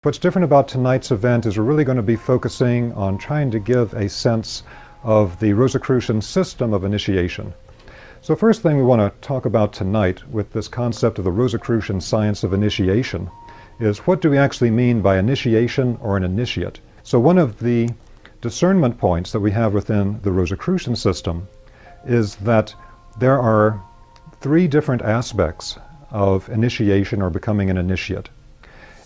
What's different about tonight's event is we're really going to be focusing on trying to give a sense of the Rosicrucian system of initiation. So first thing we want to talk about tonight with this concept of the Rosicrucian science of initiation is what do we actually mean by initiation or an initiate? So one of the discernment points that we have within the Rosicrucian system is that there are three different aspects of initiation or becoming an initiate.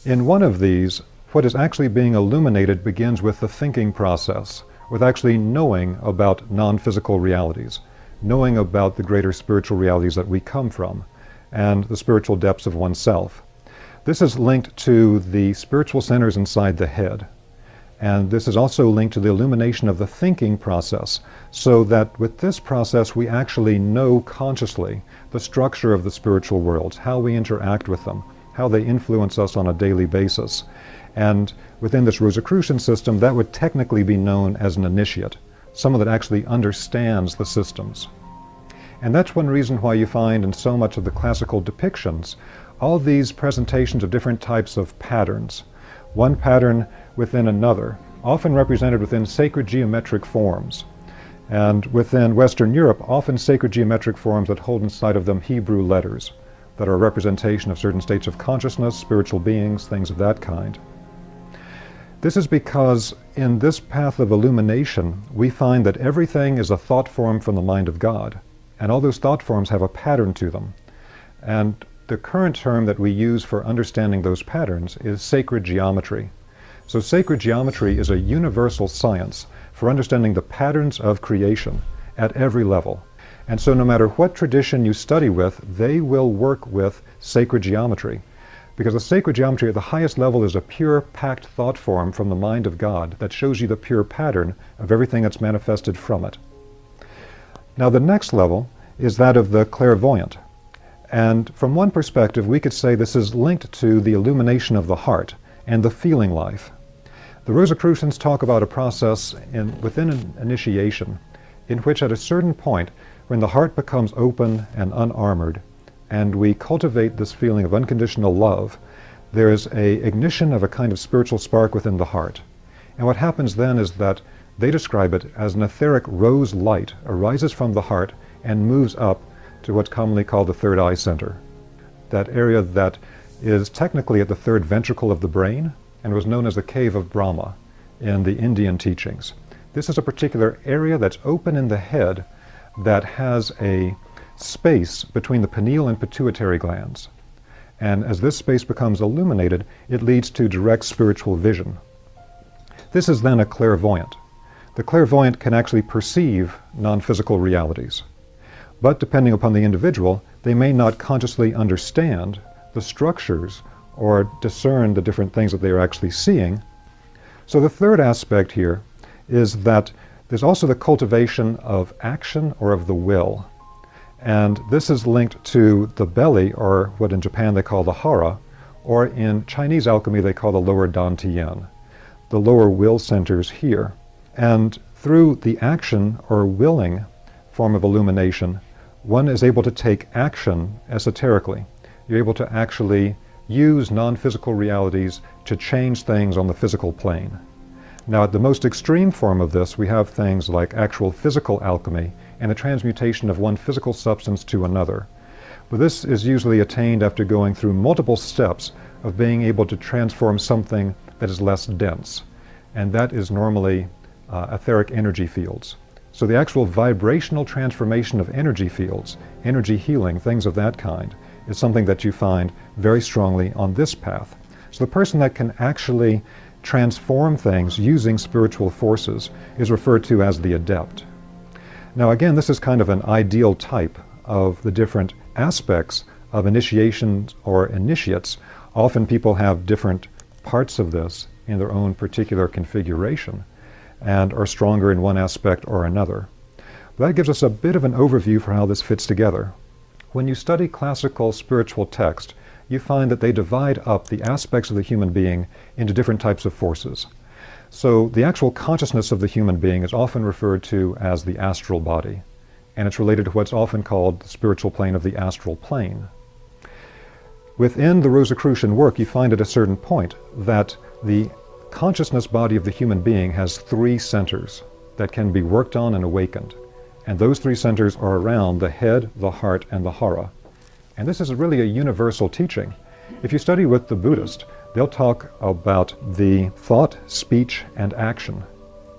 In one of these, what is actually being illuminated begins with the thinking process, with actually knowing about non-physical realities, knowing about the greater spiritual realities that we come from, and the spiritual depths of oneself. This is linked to the spiritual centers inside the head. And this is also linked to the illumination of the thinking process, so that with this process we actually know consciously the structure of the spiritual worlds, how we interact with them, how they influence us on a daily basis. And within this Rosicrucian system, that would technically be known as an initiate, someone that actually understands the systems. And that's one reason why you find in so much of the classical depictions all these presentations of different types of patterns, one pattern within another, often represented within sacred geometric forms. And within Western Europe, often sacred geometric forms that hold inside of them Hebrew letters that are a representation of certain states of consciousness, spiritual beings, things of that kind. This is because in this path of illumination, we find that everything is a thought form from the mind of God, and all those thought forms have a pattern to them. And the current term that we use for understanding those patterns is sacred geometry. So sacred geometry is a universal science for understanding the patterns of creation at every level. And so no matter what tradition you study with, they will work with sacred geometry. Because the sacred geometry at the highest level is a pure, packed thought form from the mind of God that shows you the pure pattern of everything that's manifested from it. Now the next level is that of the clairvoyant. And from one perspective, we could say this is linked to the illumination of the heart and the feeling life. The Rosicrucians talk about a process within an initiation in which at a certain point, when the heart becomes open and unarmored, and we cultivate this feeling of unconditional love, there is an ignition of a kind of spiritual spark within the heart. And what happens then is that they describe it as an etheric rose light arises from the heart and moves up to what's commonly called the third eye center, that area that is technically at the third ventricle of the brain and was known as the cave of Brahma in the Indian teachings. This is a particular area that's open in the head that has a space between the pineal and pituitary glands. And as this space becomes illuminated, it leads to direct spiritual vision. This is then a clairvoyant. The clairvoyant can actually perceive non-physical realities. But depending upon the individual, they may not consciously understand the structures or discern the different things that they are actually seeing. So the third aspect here is that there's also the cultivation of action or of the will. And this is linked to the belly, or what in Japan they call the hara, or in Chinese alchemy they call the lower dantian, the lower will centers here. And through the action or willing form of illumination, one is able to take action esoterically. You're able to actually use non-physical realities to change things on the physical plane. Now, at the most extreme form of this, we have things like actual physical alchemy and the transmutation of one physical substance to another. But this is usually attained after going through multiple steps of being able to transform something that is less dense. And that is normally etheric energy fields. So the actual vibrational transformation of energy fields, energy healing, things of that kind, is something that you find very strongly on this path. So the person that can actually transform things using spiritual forces is referred to as the adept. Now again, this is kind of an ideal type of the different aspects of initiations or initiates. Often people have different parts of this in their own particular configuration and are stronger in one aspect or another. But that gives us a bit of an overview for how this fits together. When you study classical spiritual text, you find that they divide up the aspects of the human being into different types of forces. So the actual consciousness of the human being is often referred to as the astral body, and it's related to what's often called the spiritual plane of the astral plane. Within the Rosicrucian work, you find at a certain point that The consciousness body of the human being has three centers that can be worked on and awakened. And those three centers are around the head, the heart, and the hara. And this is really a universal teaching. If you study with the Buddhist, they'll talk about the thought, speech, and action.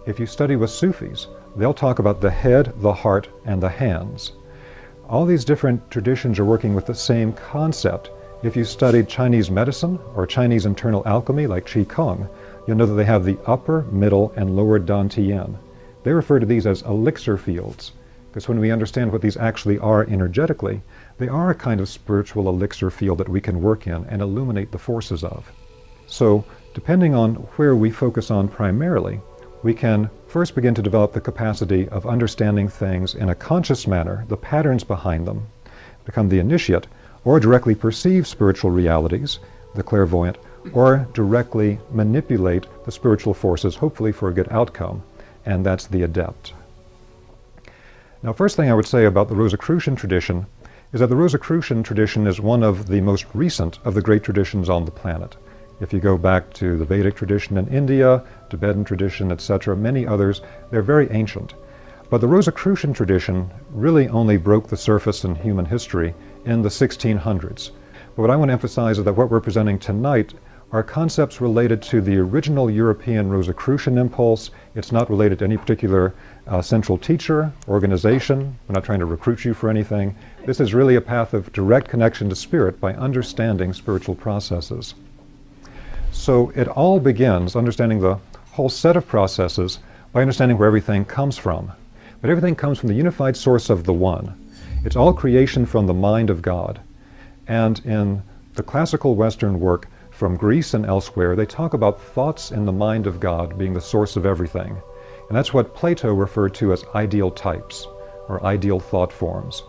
If you study with Sufis, they'll talk about the head, the heart, and the hands. All these different traditions are working with the same concept. If you studied Chinese medicine or Chinese internal alchemy like Qigong, you'll know that they have the upper, middle, and lower Dantian. They refer to these as elixir fields, because when we understand what these actually are energetically, they are a kind of spiritual elixir field that we can work in and illuminate the forces of. So, depending on where we focus on primarily, we can first begin to develop the capacity of understanding things in a conscious manner, the patterns behind them, become the initiate, or directly perceive spiritual realities, the clairvoyant, or directly manipulate the spiritual forces, hopefully for a good outcome, and that's the adept. Now, first thing I would say about the Rosicrucian tradition is that the Rosicrucian tradition is one of the most recent of the great traditions on the planet. If you go back to the Vedic tradition in India, Tibetan tradition, etc., many others, they're very ancient. But the Rosicrucian tradition really only broke the surface in human history in the 1600s. But what I want to emphasize is that what we're presenting tonight are concepts related to the original European Rosicrucian impulse. It's not related to any particular central teacher, organization. We're not trying to recruit you for anything. This is really a path of direct connection to spirit by understanding spiritual processes. So it all begins, understanding the whole set of processes, by understanding where everything comes from. But everything comes from the unified source of the One. It's all creation from the mind of God. And in the classical Western work from Greece and elsewhere, they talk about thoughts in the mind of God being the source of everything. And that's what Plato referred to as ideal types, or ideal thought forms.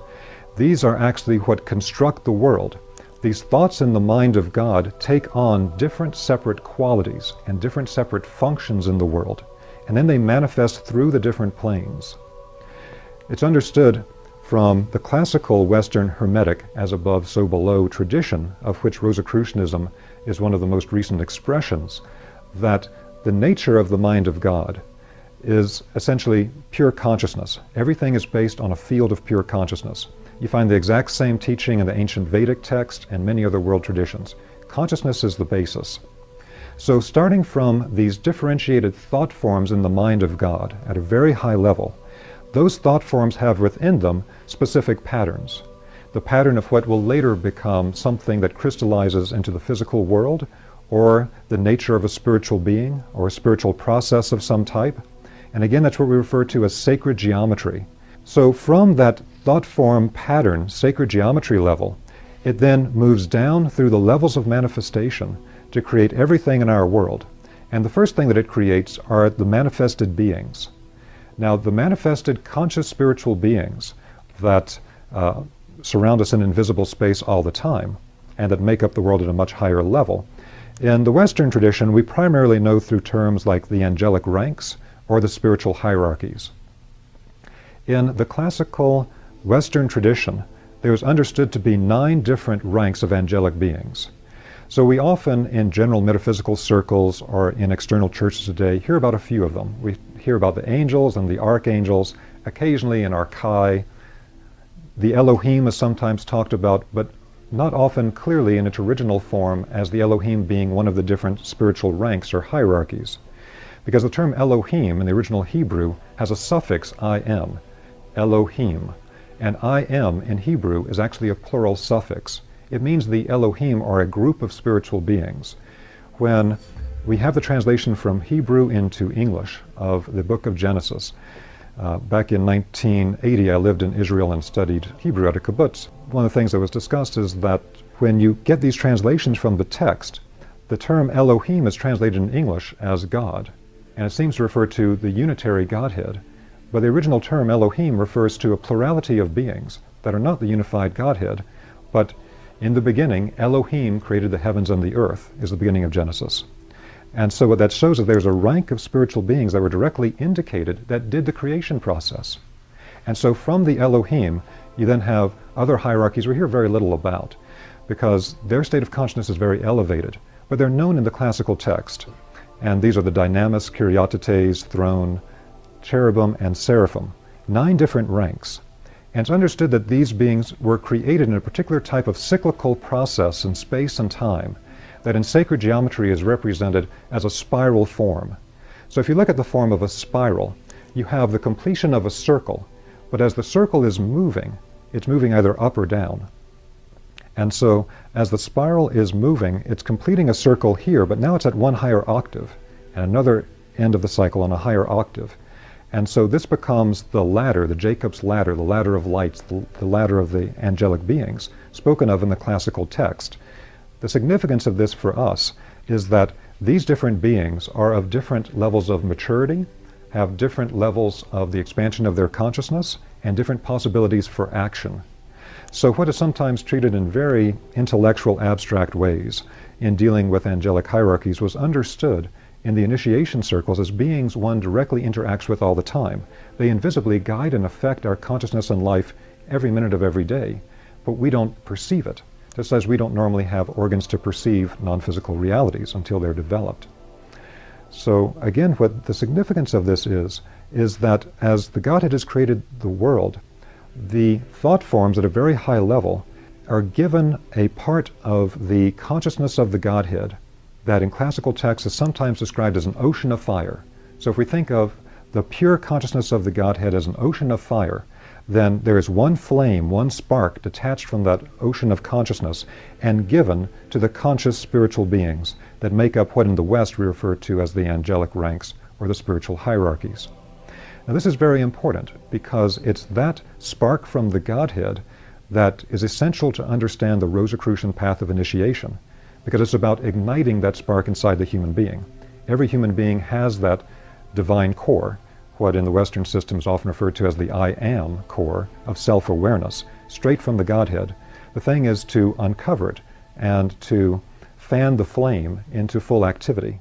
These are actually what construct the world. These thoughts in the mind of God take on different separate qualities and different separate functions in the world, and then they manifest through the different planes. It's understood from the classical Western Hermetic as above, so below tradition, of which Rosicrucianism is one of the most recent expressions, that the nature of the mind of God is essentially pure consciousness. Everything is based on a field of pure consciousness. You find the exact same teaching in the ancient Vedic text and many other world traditions. Consciousness is the basis. So starting from these differentiated thought forms in the mind of God at a very high level, those thought forms have within them specific patterns. The pattern of what will later become something that crystallizes into the physical world, or the nature of a spiritual being, or a spiritual process of some type. And again, that's what we refer to as sacred geometry. So from that thought form pattern, sacred geometry level, it then moves down through the levels of manifestation to create everything in our world. And the first thing that it creates are the manifested beings. Now, the manifested conscious spiritual beings that surround us in invisible space all the time, and that make up the world at a much higher level. In the Western tradition, we primarily know through terms like the angelic ranks or the spiritual hierarchies. In the classical Western tradition, there is understood to be 9 different ranks of angelic beings. So we often, in general metaphysical circles or in external churches today, hear about a few of them. We hear about the angels and the archangels, occasionally in archai. The Elohim is sometimes talked about, but not often clearly in its original form as the Elohim being one of the different spiritual ranks or hierarchies. Because the term Elohim in the original Hebrew has a suffix im, Elohim. And im in Hebrew is actually a plural suffix. It means the Elohim are a group of spiritual beings. When we have the translation from Hebrew into English of the book of Genesis, back in 1980 I lived in Israel and studied Hebrew at a kibbutz. One of the things that was discussed is that when you get these translations from the text, the term Elohim is translated in English as God, and it seems to refer to the unitary Godhead. But the original term Elohim refers to a plurality of beings that are not the unified Godhead, but in the beginning, Elohim created the heavens and the earth, is the beginning of Genesis. And so what that shows is there's a rank of spiritual beings that were directly indicated that did the creation process. And so from the Elohim, you then have other hierarchies we hear very little about, because their state of consciousness is very elevated, but they're known in the classical text. And these are the dynamis, kyriatetes, throne, cherubim, and seraphim. 9 different ranks. And it's understood that these beings were created in a particular type of cyclical process in space and time that in sacred geometry is represented as a spiral form. So if you look at the form of a spiral, you have the completion of a circle, but as the circle is moving, it's moving either up or down. And so as the spiral is moving, it's completing a circle here, but now it's at one higher octave, and another end of the cycle on a higher octave. And so this becomes the ladder, the Jacob's ladder, the ladder of lights, the ladder of the angelic beings, spoken of in the classical text. The significance of this for us is that these different beings are of different levels of maturity, have different levels of the expansion of their consciousness, and different possibilities for action. So what is sometimes treated in very intellectual, abstract ways in dealing with angelic hierarchies was understood in the initiation circles as beings one directly interacts with all the time. They invisibly guide and affect our consciousness and life every minute of every day, but we don't perceive it, just as we don't normally have organs to perceive non-physical realities until they're developed. So again, what the significance of this is that as the Godhead has created the world, the thought forms at a very high level are given a part of the consciousness of the Godhead that in classical texts is sometimes described as an ocean of fire. So if we think of the pure consciousness of the Godhead as an ocean of fire, then there is one flame, one spark detached from that ocean of consciousness and given to the conscious spiritual beings that make up what in the West we refer to as the angelic ranks or the spiritual hierarchies. Now this is very important because it's that spark from the Godhead that is essential to understand the Rosicrucian path of initiation, because it's about igniting that spark inside the human being. Every human being has that divine core, what in the Western system is often referred to as the I am core of self-awareness, straight from the Godhead. The thing is to uncover it and to fan the flame into full activity.